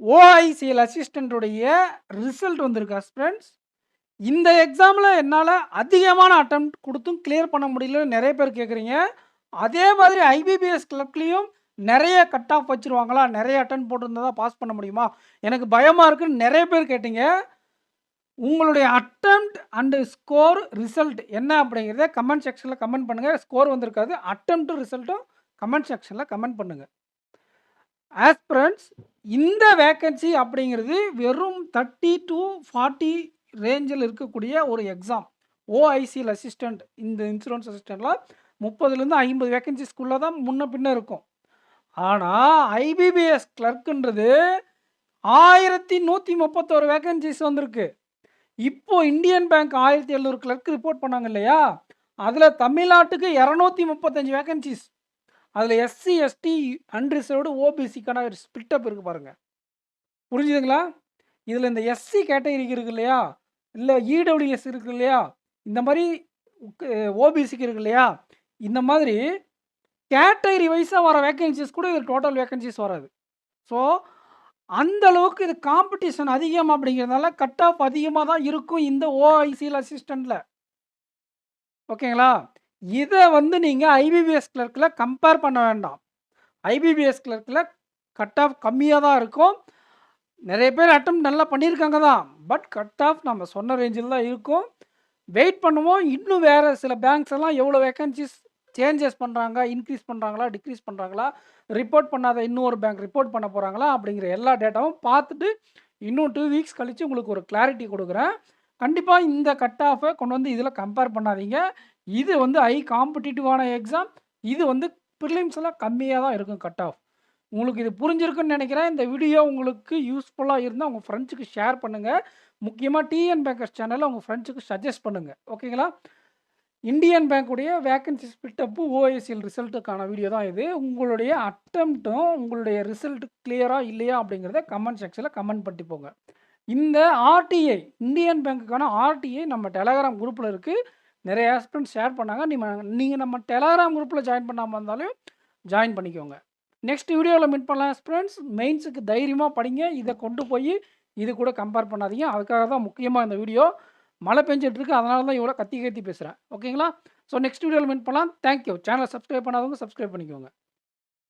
ஓஐசிஎல் assistant உடைய result வந்திருக்கு friends. இந்த எக்ஸாமில் என்னால் அதிகமான அட்டெம்ப்ட் கொடுத்தும் கிளியர் பண்ண முடியலன்னு நிறைய பேர் கேட்குறீங்க. அதே மாதிரி ஐபிபிஎஸ் கிளர்க்லேயும் நிறைய கட் ஆஃப் வச்சுருவாங்களா, நிறைய அட்டன் போட்டிருந்தா தான் பாஸ் பண்ண முடியுமா, எனக்கு பயமாக இருக்குன்னு நிறைய பேர் கேட்டீங்க. உங்களுடைய அட்டெம்ப்ட் அண்டு ஸ்கோர் ரிசல்ட் என்ன அப்படிங்கிறத கமெண்ட் செக்ஷனில் கமெண்ட் பண்ணுங்கள். ஸ்கோர் வந்திருக்காது, அட்டெம்ப்ட்டும் ரிசல்ட்டும் கமெண்ட் செக்ஷனில் கமெண்ட் பண்ணுங்கள். ஆஸ்பிரண்ட்ஸ், இந்த வேக்கன்சி அப்படிங்கிறது வெறும் 30 to 40 ரேஞ்சில் இருக்கக்கூடிய ஒரு எக்ஸாம். ஓஐசிஎல் அசிஸ்டண்ட், இந்த இன்சூரன்ஸ் அசிஸ்டண்ட்டில் 30லேருந்து 50 வேக்கன்சிஸ்குள்ளே தான் முன்ன பின்ன இருக்கும். ஆனால் ஐபிபிஎஸ் கிளர்க்குன்றது 1131 வேக்கன்சிஸ் வந்திருக்கு. இப்போது இந்தியன் பேங்க் 1700 கிளர்க் ரிப்போர்ட் பண்ணாங்க இல்லையா, அதில் தமிழ்நாட்டுக்கு 235 வேக்கன்சிஸ். அதில் எஸ்சி எஸ்டி அன்ரிசர்வ்டு ஓபிசிக்கான ஸ்பிட்டப் இருக்குது பாருங்கள். புரிஞ்சுதுங்களா? இதில் இந்த எஸ்சி கேட்டகரிக்கு இருக்குது இல்லையா, இல்லை இடபிள்யூஎஸ் இருக்குது இல்லையா, இந்த மாதிரி ஓபிசிக்கு இருக்குது இல்லையா, இந்த மாதிரி கேட்டகரி வைஸாக வர வேக்கன்சிஸ் கூட இது டோட்டல் வேக்கன்சிஸ் வராது. ஸோ அந்த அளவுக்கு இது காம்படிஷன் அதிகம் அப்படிங்கிறதுனால கட் ஆஃப் அதிகமாக தான் இருக்கும் இந்த ஓஐசிஎல் அசிஸ்டண்ட்டில். ஓகேங்களா? இதை நீங்கள் ஐபிபிஎஸ் கிளர்க்கில் கம்பேர் பண்ண வேண்டாம். ஐபிபிஎஸ் கிளர்க்கில் கட் ஆஃப் கம்மியாக தான் இருக்கும். நிறைய பேர் அட்டம் நல்லா பண்ணியிருக்காங்க தான், பட் கட் ஆஃப் நம்ம சொன்ன ரேஞ்சில் தான் இருக்கும். வெயிட் பண்ணுவோம். இன்னும் வேறு சில பேங்க்ஸ் எல்லாம் எவ்வளோ வேக்கன்சிஸ் சேஞ்சஸ் பண்ணுறாங்க, இன்க்ரீஸ் பண்ணுறாங்களா, டிக்ரீஸ் பண்ணுறாங்களா, ரிப்போர்ட் பண்ணாத இன்னொரு பேங்க் ரிப்போர்ட் பண்ண போகிறாங்களா அப்படிங்கிற எல்லா டேட்டாவும் பார்த்துட்டு இன்னும் 2 வீக்ஸ் கழித்து உங்களுக்கு ஒரு கிளாரிட்டி கொடுக்குறேன். கண்டிப்பாக இந்த கட் ஆஃபை கொண்டு வந்து இதில் கம்பேர் பண்ணாதீங்க. இது ஹை காம்படிட்டிவான எக்ஸாம். இது ப்ரிலிம்ஸ் எல்லாம் கம்மியாக தான் இருக்கும் கட் ஆஃப். உங்களுக்கு இது புரிஞ்சிருக்குன்னு நினைக்கிறேன். இந்த வீடியோ உங்களுக்கு யூஸ்ஃபுல்லாக இருந்தால் உங்கள் ஃப்ரெண்ட்ஸுக்கு ஷேர் பண்ணுங்கள். முக்கியமாக டிஎன் பேங்கர்ஸ் சேனலை உங்கள் ஃப்ரெண்ட்ஸுக்கு சஜஸ்ட் பண்ணுங்கள். ஓகேங்களா? இந்தியன் பேங்க்குடைய வேக்கன்சி ஸ்பிட்டப்பு ஓஐசிஎல் ரிசல்ட்டுக்கான வீடியோ தான் இது. உங்களுடைய அட்டெம்ப்ட்டும் உங்களுடைய ரிசல்ட் கிளியராக இல்லையா அப்படிங்கிறத கமெண்ட் செக்ஷனில் கமெண்ட் பண்ணி போங்க. இந்த ஆர்டிஐ, இந்தியன் பேங்க்குக்கான ஆர்டிஐ நம்ம டெலகிராம் குரூப்பில் இருக்குது. நிறைய ஆஸ்பிரண்ட்ஸ் ஷேர் பண்ணாங்க. நீங்கள் நம்ம டெலகிராம் குரூப்பில் ஜாயின் பண்ணாமல் இருந்தாலும் ஜாயின் பண்ணிக்கோங்க. நெக்ஸ்ட் வீடியோவில் மீட் பண்ணலாம் ஃப்ரெண்ட்ஸ். மெயின்ஸுக்கு தைரியமாக படிங்க. இதை கொண்டு போய் இது கூட கம்பேர் பண்ணாதீங்க. அதுக்காக தான் முக்கியமாக இந்த வீடியோ. மழை பெஞ்சிட்ருக்கு, அதனால தான் இவ்வளோ கத்தி பேசுகிறேன். ஓகேங்களா? ஸோ நெக்ஸ்ட் வீடியோவில் மீட் பண்ணலாம். தேங்க்யூ. சேனலை சப்ஸ்கிரைப் பண்ணாதவங்க சப்ஸ்கிரைப் பண்ணிக்கோங்க.